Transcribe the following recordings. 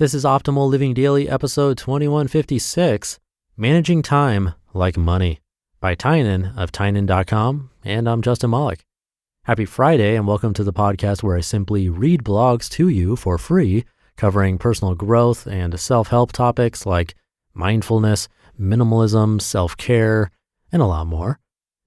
This is Optimal Living Daily, episode 2156, Managing Time Like Money, by Tynan of Tynan.com, and I'm Justin Malik. Happy Friday, and welcome to the podcast where I simply read blogs to you for free, covering personal growth and self-help topics like mindfulness, minimalism, self-care, and a lot more.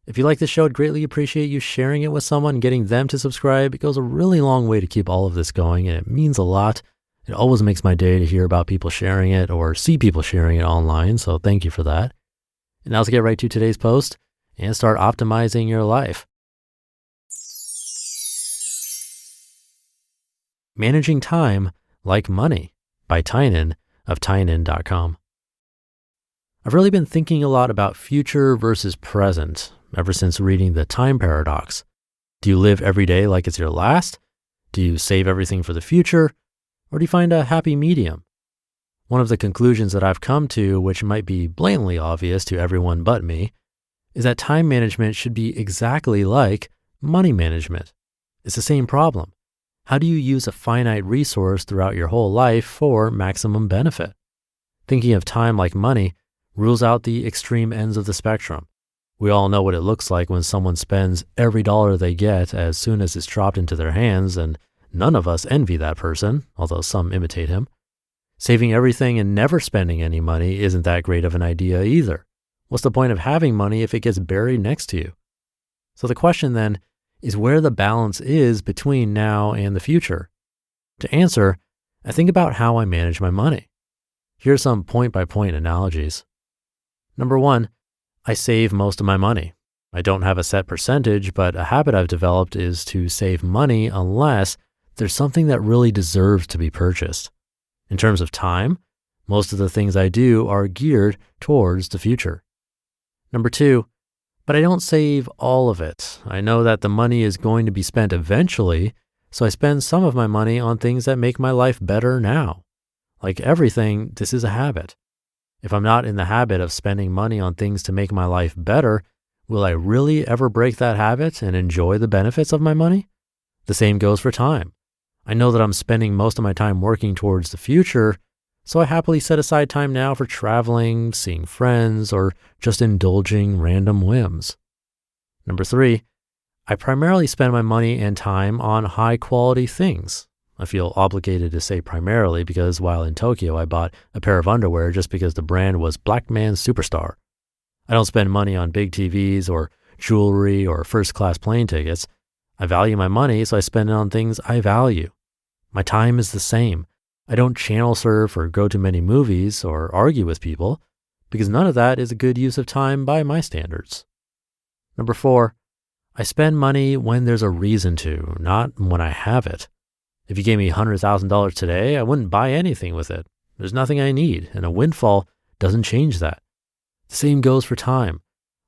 If you like the show, I'd greatly appreciate you sharing it with someone and getting them to subscribe. It goes a really long way to keep all of this going, and it means a lot. It always makes my day to hear about people sharing it or see people sharing it online, so thank you for that. And now let's get right to today's post and start optimizing your life. Managing Time Like Money, by Tynan of Tynan.com. I've really been thinking a lot about future versus present ever since reading The Time Paradox. Do you live every day like it's your last? Do you save everything for the future? Or do you find a happy medium? One of the conclusions that I've come to, which might be blatantly obvious to everyone but me, is that time management should be exactly like money management. It's the same problem. How do you use a finite resource throughout your whole life for maximum benefit? Thinking of time like money rules out the extreme ends of the spectrum. We all know what it looks like when someone spends every dollar they get as soon as it's dropped into their hands, and none of us envy that person, although some imitate him. Saving everything and never spending any money isn't that great of an idea either. What's the point of having money if it gets buried next to you? So the question then is where the balance is between now and the future. To answer, I think about how I manage my money. Here are some point-by-point analogies. Number one, I save most of my money. I don't have a set percentage, but a habit I've developed is to save money unless there's something that really deserves to be purchased. In terms of time, most of the things I do are geared towards the future. Number two, but I don't save all of it. I know that the money is going to be spent eventually, so I spend some of my money on things that make my life better now. Like everything, this is a habit. If I'm not in the habit of spending money on things to make my life better, will I really ever break that habit and enjoy the benefits of my money? The same goes for time. I know that I'm spending most of my time working towards the future, so I happily set aside time now for traveling, seeing friends, or just indulging random whims. Number three, I primarily spend my money and time on high-quality things. I feel obligated to say primarily because while in Tokyo, I bought a pair of underwear just because the brand was Black Man Superstar. I don't spend money on big TVs or jewelry or first-class plane tickets. I value my money, so I spend it on things I value. My time is the same. I don't channel surf or go to many movies or argue with people because none of that is a good use of time by my standards. Number four, I spend money when there's a reason to, not when I have it. If you gave me $100,000 today, I wouldn't buy anything with it. There's nothing I need, and a windfall doesn't change that. The same goes for time.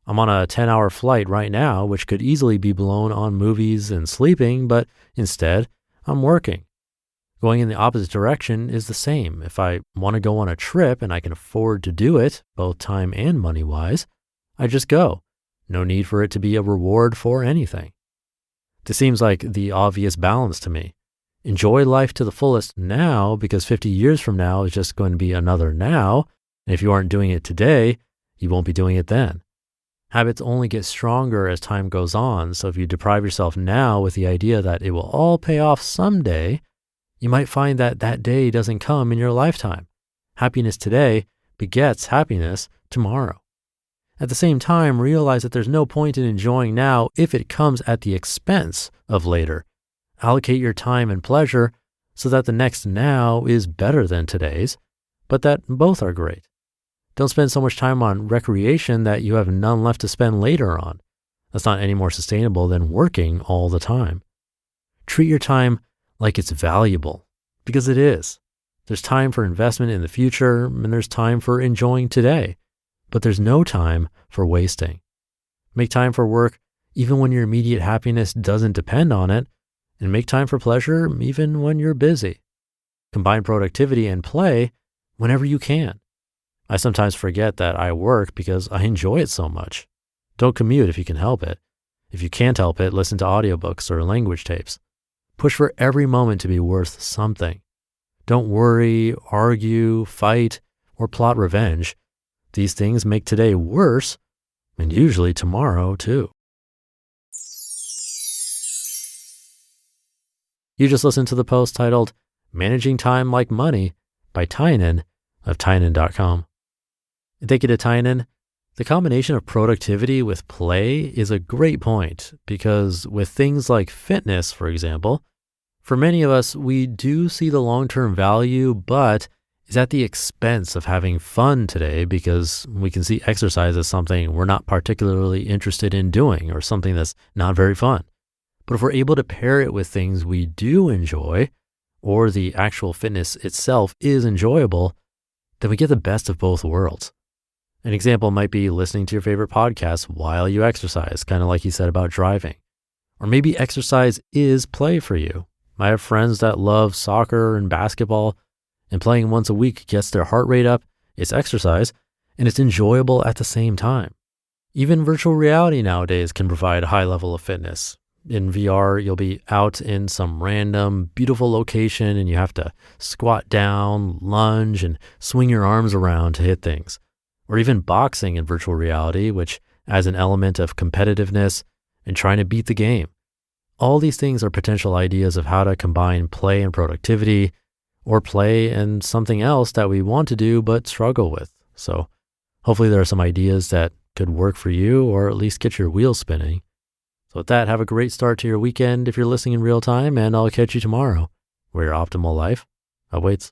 I'm on a 10-hour flight right now, which could easily be blown on movies and sleeping, but instead, I'm working. Going in the opposite direction is the same. If I want to go on a trip and I can afford to do it, both time and money-wise, I just go. No need for it to be a reward for anything. This seems like the obvious balance to me. Enjoy life to the fullest now because 50 years from now is just going to be another now, and if you aren't doing it today, you won't be doing it then. Habits only get stronger as time goes on, so if you deprive yourself now with the idea that it will all pay off someday, you might find that that day doesn't come in your lifetime. Happiness today begets happiness tomorrow. At the same time, realize that there's no point in enjoying now if it comes at the expense of later. Allocate your time and pleasure so that the next now is better than today's, but that both are great. Don't spend so much time on recreation that you have none left to spend later on. That's not any more sustainable than working all the time. Treat your time like it's valuable, because it is. There's time for investment in the future, and there's time for enjoying today, but there's no time for wasting. Make time for work even when your immediate happiness doesn't depend on it, and make time for pleasure even when you're busy. Combine productivity and play whenever you can. I sometimes forget that I work because I enjoy it so much. Don't commute if you can help it. If you can't help it, listen to audiobooks or language tapes. Push for every moment to be worth something. Don't worry, argue, fight, or plot revenge. These things make today worse, and usually tomorrow too. You just listened to the post titled Managing Time Like Money by Tynan of Tynan.com. And thank you to Tynan. The combination of productivity with play is a great point because with things like fitness, for example, for many of us, we do see the long-term value, but is at the expense of having fun today because we can see exercise as something we're not particularly interested in doing or something that's not very fun. But if we're able to pair it with things we do enjoy, or the actual fitness itself is enjoyable, then we get the best of both worlds. An example might be listening to your favorite podcast while you exercise, kind of like you said about driving. Or maybe exercise is play for you. I have friends that love soccer and basketball, and playing once a week gets their heart rate up, it's exercise, and it's enjoyable at the same time. Even virtual reality nowadays can provide a high level of fitness. In VR, you'll be out in some random, beautiful location and you have to squat down, lunge, and swing your arms around to hit things. Or even boxing in virtual reality, which adds an element of competitiveness and trying to beat the game. All these things are potential ideas of how to combine play and productivity, or play and something else that we want to do but struggle with. So hopefully there are some ideas that could work for you or at least get your wheels spinning. So with that, have a great start to your weekend if you're listening in real time, and I'll catch you tomorrow where your optimal life awaits.